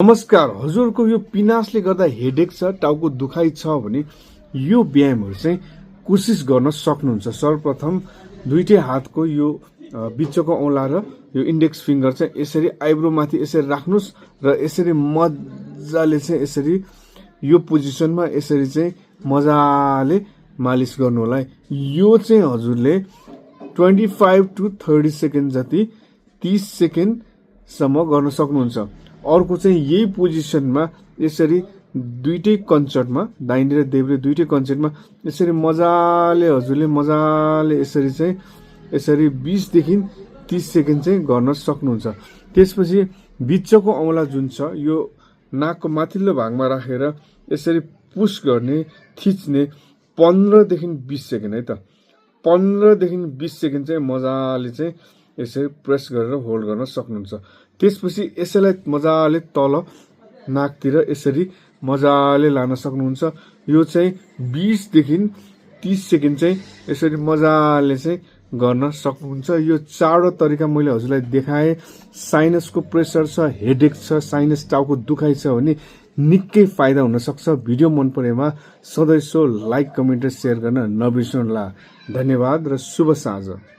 नमस्कार हजुरको यो पिनासले गर्दा हेडेक छ टाउको दुखाइ छ भने यो व्यायामहरु चाहिँ कोसिस गर्न सक्नुहुन्छ। सर्वप्रथम दुईटै हातको यो बिचको औंला र यो इन्डेक्स फिंगर चाहिँ यसरी आइब्रो माथि यसरी राख्नुस् र यसरी मजाले चाहिँ यसरी यो पोजिसनमा यसरी चाहिँ मजाले मालिश गर्नु होला। यो चाहिँ हजुरले 25 to 30 सेकेन्ड जति 30 सेकेन्ड सम्म गर्न सक्नुहुन्छ। अर्को चाहिँ यही पोजिसनमा यसरी दुईटै कन्चर्टमा दाहिने र देब्रे दुईटै कन्चर्टमा यसरी मजाले हजुरले मजाले यसरी चाहिँ यसरी 20 देखि 30 सेकेन्ड चाहिँ गर्न सक्नुहुन्छ। त्यसपछि बिचको औंला जुन छ यो नाकको माथिल्लो भागमा राखेर यसरी पुश गर्ने थिच्ने 15 देखि 20 सेकेन्ड है त 15 देखि 20 सेकेन्ड चाहिँ मजाले चाहिँ यसरी प्रेस गरेर होल्ड गर्न सक्नुहुन्छ। त्यसपछि यसैलाई मजाले तल नाकतिर यसरी मजाले लान सक्नुहुन्छ। यो चाहिँ 20 देखि 30 सेकेन्ड चाहिँ यसरी मजाले चाहिँ गर्न सक्नुहुन्छ। यो चारवटा तरिका मैले हजुरलाई देखाएँ। साइनसको प्रेसर छ, हेडेक छ, साइनस टाउको दुखाइ छ भने निकै फाइदा हुन सक्छ। भिडियो मन परेमा सधैं सो लाइक, कमेन्ट र शेयर गर्न नबिर्सनुहोला। धन्यवाद र शुभ साँझ।